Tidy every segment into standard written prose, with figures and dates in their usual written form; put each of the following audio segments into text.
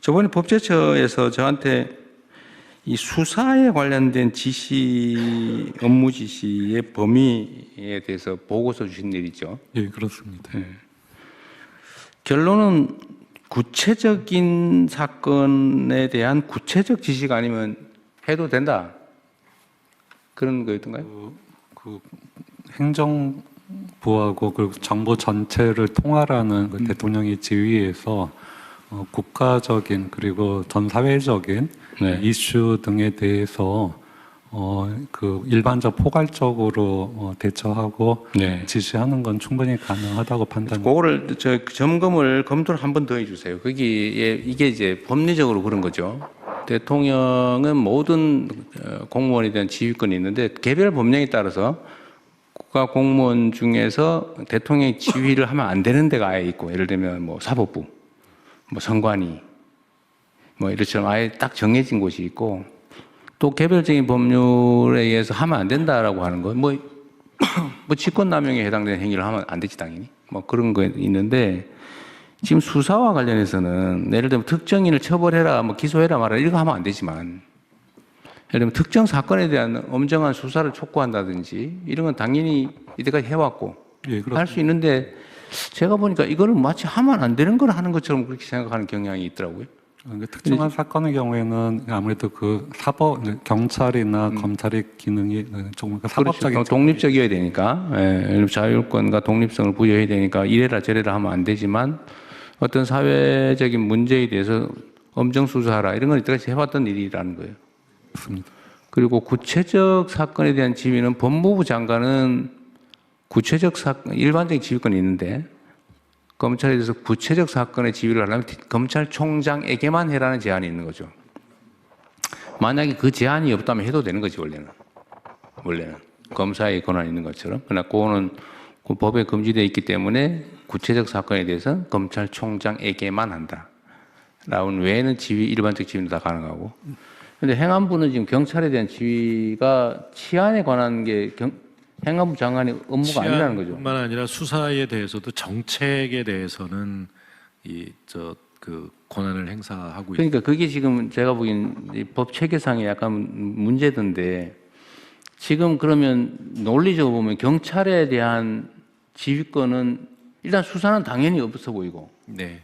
저번에 법제처에서 저한테 이 수사에 관련된 지시, 업무 지시의 범위에 대해서 보고서 주신 일 있죠. 예, 그렇습니다. 결론은 구체적인 사건에 대한 구체적 지시가 아니면 해도 된다. 그런 거였던가요? 그 행정부하고 그 정부 전체를 통할하는 그 대통령의 지휘에서 국가적인 그리고 전 사회적인 네. 이슈 등에 대해서 그 일반적 포괄적으로 대처하고 네. 지시하는 건 충분히 가능하다고 판단. 그거를 저 점검을 검토를 한 번 더 해주세요. 거기에 이게 이제 법리적으로 그런 거죠. 대통령은 모든 공무원에 대한 지휘권이 있는데 개별 법령에 따라서 국가 공무원 중에서 대통령이 지휘를 하면 안 되는 데가 아예 있고, 예를 들면 뭐 사법부, 뭐 선관위, 뭐 이렇처럼 아예 딱 정해진 곳이 있고, 또 개별적인 법률에 의해서 하면 안 된다라고 하는 건 뭐 직권남용에 해당되는 행위를 하면 안 되지 당연히 뭐 그런 거 있는데, 지금 수사와 관련해서는 예를 들면 특정인을 처벌해라, 뭐 기소해라 말아라 이런 거 하면 안 되지만, 예를 들면 특정 사건에 대한 엄정한 수사를 촉구한다든지 이런 건 당연히 이때까지 해왔고 예, 할 수 있는데, 제가 보니까 이거는 마치 하면 안 되는 걸 하는 것처럼 그렇게 생각하는 경향이 있더라고요. 특정한 사건의 경우에는 아무래도 그 사법 경찰이나 검찰의 기능이 조금 사법적인 그렇죠. 독립적이어야 되니까, 예, 자율권과 독립성을 부여해야 되니까 이래라 저래라 하면 안 되지만, 어떤 사회적인 문제에 대해서 엄정 수사하라 이런 건 이때까지 해왔던 일이라는 거예요. 있습니다. 그리고 구체적 사건에 대한 지휘는 법무부 장관은 구체적 사건, 일반적인 지휘권이 있는데, 검찰에 대해서 구체적 사건의 지휘를 하려면 검찰총장에게만 해라는 제한이 있는 거죠. 만약에 그 제한이 없다면 해도 되는 거지, 원래는. 검사의 권한이 있는 것처럼. 그러나 그거는 그 법에 금지되어 있기 때문에 구체적 사건에 대해서는 검찰총장에게만 한다. 라운 외에는 지휘, 일반적 지휘는 다 가능하고. 근데 행안부는 지금 경찰에 대한 지휘가 치안에 관한 게 행안부 장관의 업무가 아니라는 거죠. 뿐만 아니라 수사에 대해서도 정책에 대해서는 그 권한을 행사하고 그러니까 그게 지금 제가 보기엔 이 법 체계상에 약간 문제던데, 지금 그러면 논리적으로 보면 경찰에 대한 지휘권은 일단 수사는 당연히 없어 보이고, 네.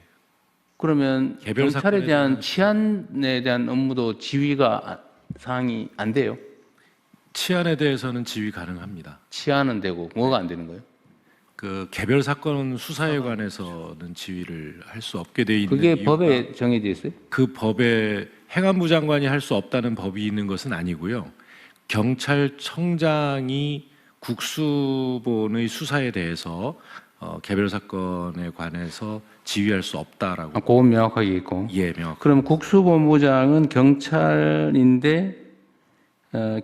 그러면 개별 경찰에 사건에 대한 치안에 대한 업무도 지휘가 사항이 안 돼요. 치안에 대해서는 지휘 가능합니다. 치안은 되고 뭐가 안 되는 거예요? 그 개별 사건 수사에 관해서는 지휘를 할 수 없게 돼 있는 그게 이유가 법에 정해져 있어요? 그 법에 행안부 장관이 할 수 없다는 법이 있는 것은 아니고요. 경찰청장이 국수본의 수사에 대해서 개별 사건에 관해서 지휘할 수 없다라고. 그건 명확하게 있고. 예, 명확. 그럼 국수본부장은 경찰인데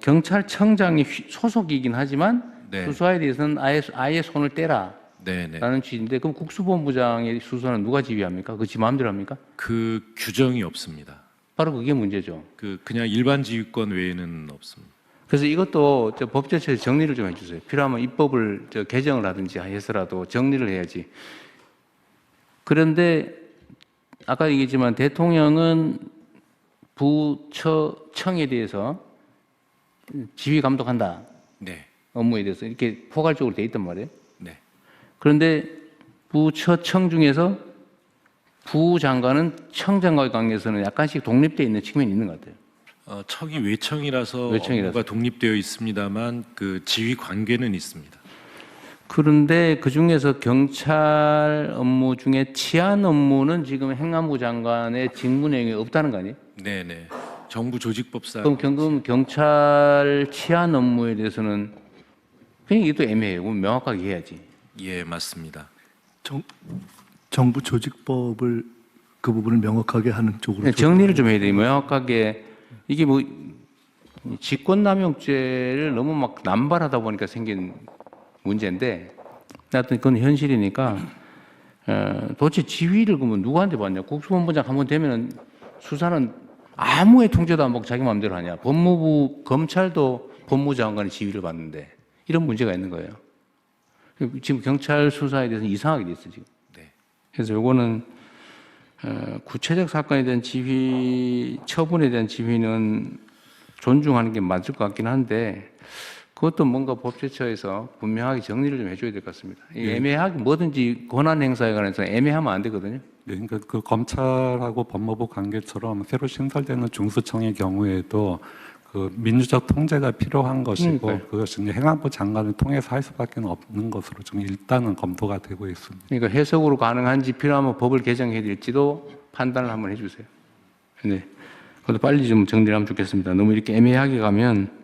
경찰청장이 소속이긴 하지만 네. 수사에 대해서는 아예 손을 떼라라는 네, 네. 취지인데, 그럼 국수본부장의 수사는 누가 지휘합니까? 그 지 마음대로 합니까? 그 규정이 없습니다. 바로 그게 문제죠. 그냥 일반 지휘권 외에는 없습니다. 그래서 이것도 법제처에서 정리를 좀 해주세요. 필요하면 입법을 개정을 하든지 해서라도 정리를 해야지. 그런데 아까 얘기했지만 대통령은 부처청에 대해서 지휘 감독한다. 네, 업무에 대해서 이렇게 포괄적으로 돼 있단 말이에요. 네. 그런데 부처청 중에서 부장관은 청장과의 관계에서는 약간씩 독립되어 있는 측면이 있는 것 같아요. 청이 외청이라서 외청이라서. 업무가 독립되어 있습니다만 그 지휘 관계는 있습니다. 그런데 그 중에서 경찰 업무 중에 치안 업무는 지금 행안부 장관의 직무 내용이 없다는 거 아니에요? 네, 네. 정부 조직법상 그럼 경찰 치안 업무에 대해서는 그냥 이게 또 애매해요. 그럼 명확하게 해야지. 예, 맞습니다. 정부 조직법을 그 부분을 명확하게 하는 쪽으로 정리를 좀 해야 돼요. 명확하게. 이게 뭐 직권남용죄를 너무 막 남발하다 보니까 생긴 문제인데, 하여튼 그건 현실이니까 도대체 지휘를 그러면 누구한테 받냐? 국수본부장 한번 되면은 수사는 아무의 통제도 안 받고 자기 마음대로 하냐? 법무부 검찰도 법무부 장관의 지휘를 받는데 이런 문제가 있는 거예요. 지금 경찰 수사에 대해서 이상하게 됐어 지금. 네. 그래서 요거는 구체적 사건에 대한 지휘 처분에 대한 지휘는 존중하는 게 맞을 것 같긴 한데 그것도 뭔가 법제처에서 분명하게 정리를 좀 해줘야 될 것 같습니다. 이 애매하게 뭐든지 권한 행사에 관해서 애매하면 안 되거든요. 네, 그러니까 그 검찰하고 법무부 관계처럼 새로 신설되는 중수청의 경우에도 그 민주적 통제가 필요한 것이고 그러니까요. 그것이 이제 행안부 장관을 통해서 할 수밖에 없는 것으로 좀 일단은 검토가 되고 있습니다. 그러니까 해석으로 가능한지 필요하면 법을 개정해야 될지도 판단을 한번 해주세요. 네. 그것도 빨리 좀 정리를 하면 좋겠습니다. 너무 이렇게 애매하게 가면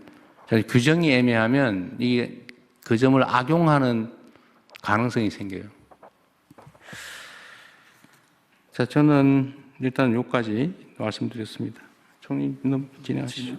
규정이 애매하면 이게 그 점을 악용하는 가능성이 생겨요. 자, 저는 일단 여기까지 말씀드렸습니다. 총리 진행하시죠.